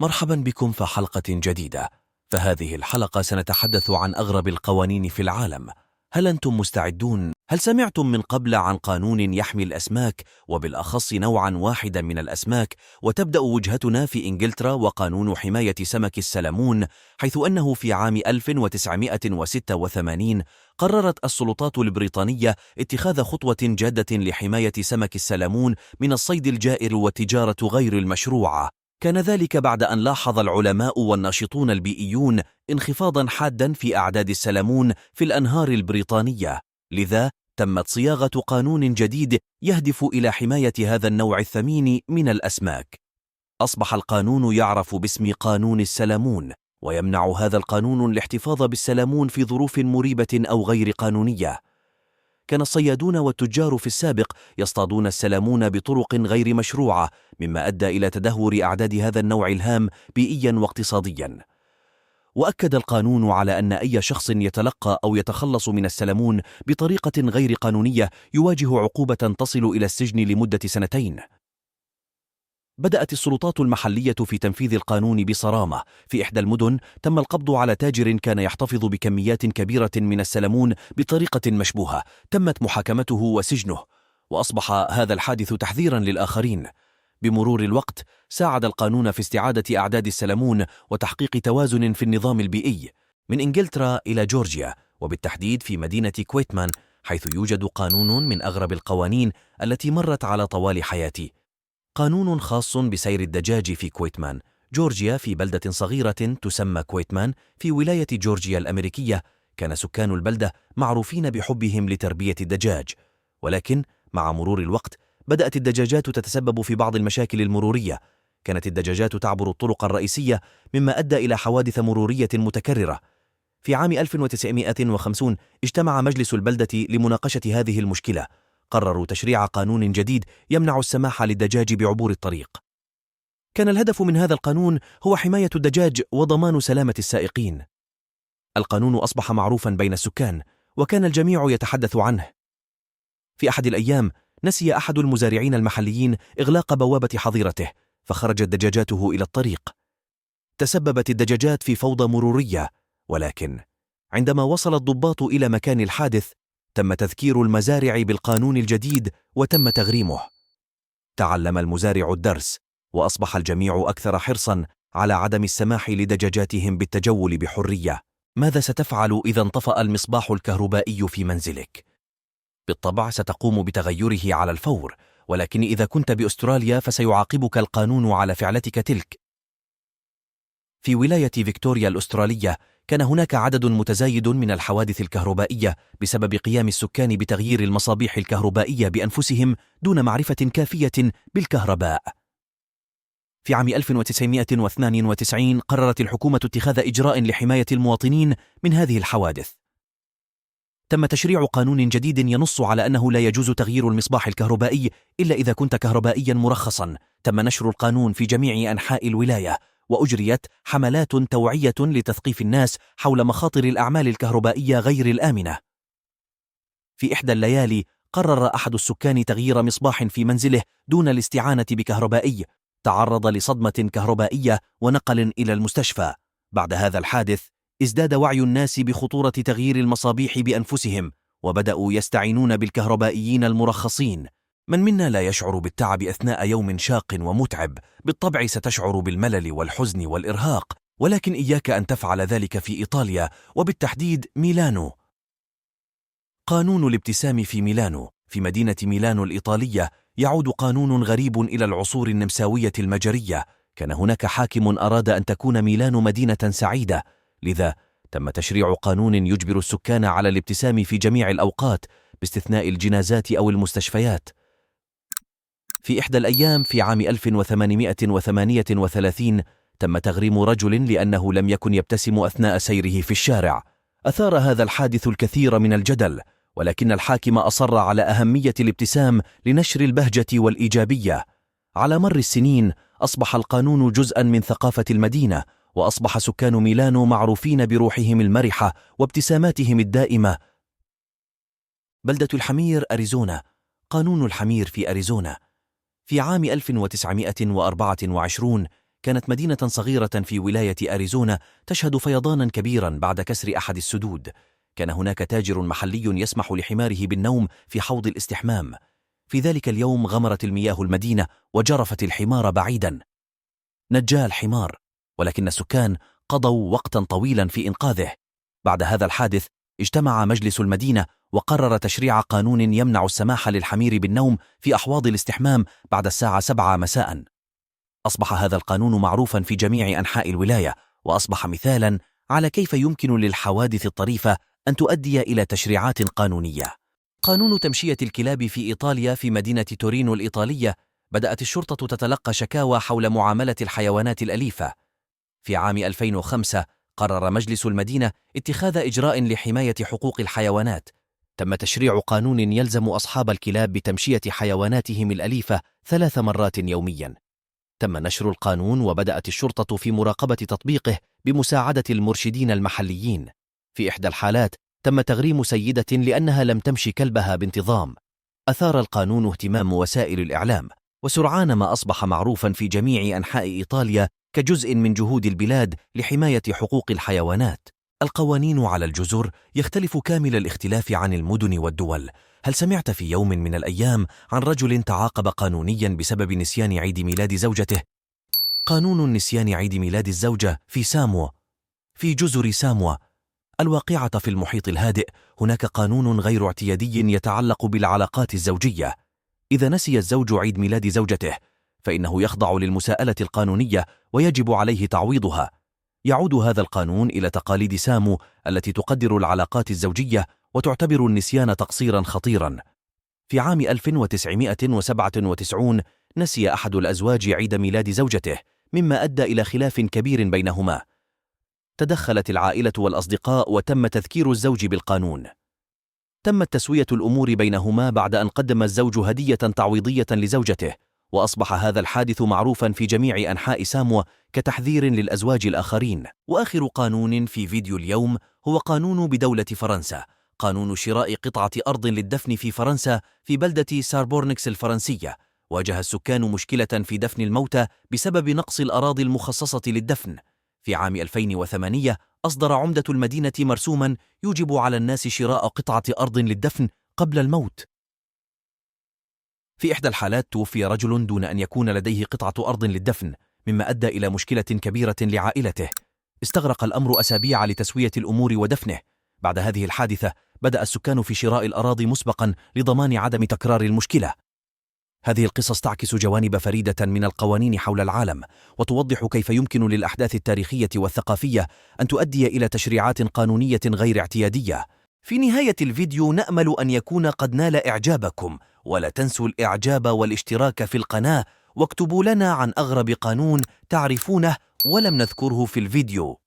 مرحبا بكم في حلقة جديدة. فهذه الحلقة سنتحدث عن أغرب القوانين في العالم. هل أنتم مستعدون؟ هل سمعتم من قبل عن قانون يحمي الأسماك، وبالأخص نوعا واحدا من الأسماك؟ وتبدأ وجهتنا في إنجلترا وقانون حماية سمك السلمون، حيث أنه في عام 1986 قررت السلطات البريطانية اتخاذ خطوة جادة لحماية سمك السلمون من الصيد الجائر والتجارة غير المشروعة. كان ذلك بعد أن لاحظ العلماء والناشطون البيئيون انخفاضا حادا في أعداد السلمون في الأنهار البريطانية، لذا تمت صياغة قانون جديد يهدف إلى حماية هذا النوع الثمين من الأسماك. أصبح القانون يعرف باسم قانون السلمون، ويمنع هذا القانون الاحتفاظ بالسلمون في ظروف مريبة أو غير قانونية. كان الصيادون والتجار في السابق يصطادون السلمون بطرق غير مشروعة، مما أدى إلى تدهور أعداد هذا النوع الهام بيئيا واقتصاديا. وأكد القانون على أن أي شخص يتلقى أو يتخلص من السلمون بطريقة غير قانونية يواجه عقوبة تصل إلى السجن لمدة 2 سنين. بدأت السلطات المحلية في تنفيذ القانون بصرامة. في إحدى المدن تم القبض على تاجر كان يحتفظ بكميات كبيرة من السلمون بطريقة مشبوهة، تمت محاكمته وسجنه، وأصبح هذا الحادث تحذيرا للآخرين. بمرور الوقت ساعد القانون في استعادة أعداد السلمون وتحقيق توازن في النظام البيئي. من إنجلترا إلى جورجيا، وبالتحديد في مدينة كويتمان، حيث يوجد قانون من أغرب القوانين التي مرت على طوال حياتي. قانون خاص بسير الدجاج في كويتمان، جورجيا، في بلدة صغيرة تسمى كويتمان في ولاية جورجيا الأمريكية. كان سكان البلدة معروفين بحبهم لتربية الدجاج، ولكن مع مرور الوقت بدأت الدجاجات تتسبب في بعض المشاكل المرورية. كانت الدجاجات تعبر الطرق الرئيسية، مما أدى إلى حوادث مرورية متكررة. في عام 1950 اجتمع مجلس البلدة لمناقشة هذه المشكلة. قرروا تشريع قانون جديد يمنع السماح للدجاج بعبور الطريق. كان الهدف من هذا القانون هو حماية الدجاج وضمان سلامة السائقين. القانون أصبح معروفا بين السكان، وكان الجميع يتحدث عنه. في أحد الأيام نسي أحد المزارعين المحليين إغلاق بوابة حظيرته، فخرجت دجاجاته إلى الطريق. تسببت الدجاجات في فوضى مرورية، ولكن عندما وصل الضباط إلى مكان الحادث تم تذكير المزارع بالقانون الجديد وتم تغريمه. تعلم المزارع الدرس، وأصبح الجميع أكثر حرصا على عدم السماح لدجاجاتهم بالتجول بحرية. ماذا ستفعل إذا انطفأ المصباح الكهربائي في منزلك؟ بالطبع ستقوم بتغيره على الفور، ولكن إذا كنت بأستراليا فسيعاقبك القانون على فعلتك تلك. في ولاية فيكتوريا الأسترالية كان هناك عدد متزايد من الحوادث الكهربائية بسبب قيام السكان بتغيير المصابيح الكهربائية بأنفسهم دون معرفة كافية بالكهرباء. في عام 1992 قررت الحكومة اتخاذ إجراء لحماية المواطنين من هذه الحوادث. تم تشريع قانون جديد ينص على أنه لا يجوز تغيير المصباح الكهربائي إلا إذا كنت كهربائيا مرخصا. تم نشر القانون في جميع أنحاء الولاية، وأجريت حملات توعية لتثقيف الناس حول مخاطر الأعمال الكهربائية غير الآمنة. في إحدى الليالي قرر أحد السكان تغيير مصباح في منزله دون الاستعانة بكهربائي، تعرض لصدمة كهربائية ونقل إلى المستشفى. بعد هذا الحادث ازداد وعي الناس بخطورة تغيير المصابيح بأنفسهم، وبدأوا يستعينون بالكهربائيين المرخصين. من منا لا يشعر بالتعب أثناء يوم شاق ومتعب؟ بالطبع ستشعر بالملل والحزن والإرهاق، ولكن إياك أن تفعل ذلك في إيطاليا، وبالتحديد ميلانو. قانون الابتسام في ميلانو. في مدينة ميلانو الإيطالية يعود قانون غريب إلى العصور النمساوية المجرية. كان هناك حاكم أراد أن تكون ميلانو مدينة سعيدة، لذا تم تشريع قانون يجبر السكان على الابتسام في جميع الأوقات باستثناء الجنازات أو المستشفيات. في إحدى الأيام في عام 1838 تم تغريم رجل لأنه لم يكن يبتسم أثناء سيره في الشارع. أثار هذا الحادث الكثير من الجدل، ولكن الحاكم أصر على أهمية الابتسام لنشر البهجة والإيجابية. على مر السنين أصبح القانون جزءا من ثقافة المدينة، وأصبح سكان ميلانو معروفين بروحهم المرحة وابتساماتهم الدائمة. بلدة الحمير أريزونا. قانون الحمير في أريزونا. في عام 1924 كانت مدينة صغيرة في ولاية أريزونا تشهد فيضانا كبيرا بعد كسر أحد السدود. كان هناك تاجر محلي يسمح لحماره بالنوم في حوض الاستحمام. في ذلك اليوم غمرت المياه المدينة وجرفت الحمار بعيدا. نجا الحمار، ولكن السكان قضوا وقتا طويلا في إنقاذه. بعد هذا الحادث اجتمع مجلس المدينة وقرر تشريع قانون يمنع السماح للحمير بالنوم في أحواض الاستحمام بعد الساعة 7 مساء. أصبح هذا القانون معروفا في جميع أنحاء الولاية، وأصبح مثالا على كيف يمكن للحوادث الطريفة أن تؤدي إلى تشريعات قانونية. قانون تمشية الكلاب في إيطاليا. في مدينة تورينو الإيطالية بدأت الشرطة تتلقى شكاوى حول معاملة الحيوانات الأليفة. في عام 2005 قرر مجلس المدينة اتخاذ إجراء لحماية حقوق الحيوانات. تم تشريع قانون يلزم أصحاب الكلاب بتمشية حيواناتهم الأليفة 3 مرات يومياً. تم نشر القانون وبدأت الشرطة في مراقبة تطبيقه بمساعدة المرشدين المحليين. في إحدى الحالات تم تغريم سيدة لأنها لم تمشي كلبها بانتظام. أثار القانون اهتمام وسائل الإعلام، وسرعان ما أصبح معروفا في جميع أنحاء إيطاليا كجزء من جهود البلاد لحماية حقوق الحيوانات. القوانين على الجزر يختلف كامل الاختلاف عن المدن والدول. هل سمعت في يوم من الأيام عن رجل تعاقب قانونيا بسبب نسيان عيد ميلاد زوجته؟ قانون نسيان عيد ميلاد الزوجة في ساموا. في جزر ساموا الواقعة في المحيط الهادئ هناك قانون غير اعتيادي يتعلق بالعلاقات الزوجية. إذا نسي الزوج عيد ميلاد زوجته فإنه يخضع للمساءلة القانونية ويجب عليه تعويضها. يعود هذا القانون إلى تقاليد سامو التي تقدر العلاقات الزوجية وتعتبر النسيان تقصيرا خطيرا. في عام 1997 نسي أحد الأزواج عيد ميلاد زوجته، مما أدى إلى خلاف كبير بينهما. تدخلت العائلة والأصدقاء وتم تذكير الزوج بالقانون. تمت تسوية الأمور بينهما بعد أن قدم الزوج هدية تعويضية لزوجته، وأصبح هذا الحادث معروفا في جميع أنحاء ساموا كتحذير للأزواج الآخرين. وآخر قانون في فيديو اليوم هو قانون بدولة فرنسا. قانون شراء قطعة أرض للدفن في فرنسا في بلدة ساربورنكس الفرنسية. واجه السكان مشكلة في دفن الموتى بسبب نقص الأراضي المخصصة للدفن. في عام 2008 أصدر عمدة المدينة مرسوما يوجب على الناس شراء قطعة أرض للدفن قبل الموت. في إحدى الحالات توفي رجل دون أن يكون لديه قطعة أرض للدفن، مما أدى إلى مشكلة كبيرة لعائلته. استغرق الأمر أسابيع لتسوية الأمور ودفنه. بعد هذه الحادثة بدأ السكان في شراء الأراضي مسبقا لضمان عدم تكرار المشكلة. هذه القصص تعكس جوانب فريدة من القوانين حول العالم، وتوضح كيف يمكن للأحداث التاريخية والثقافية أن تؤدي إلى تشريعات قانونية غير اعتيادية. في نهاية الفيديو نأمل أن يكون قد نال إعجابكم، ولا تنسوا الإعجاب والاشتراك في القناة، واكتبوا لنا عن أغرب قانون تعرفونه ولم نذكره في الفيديو.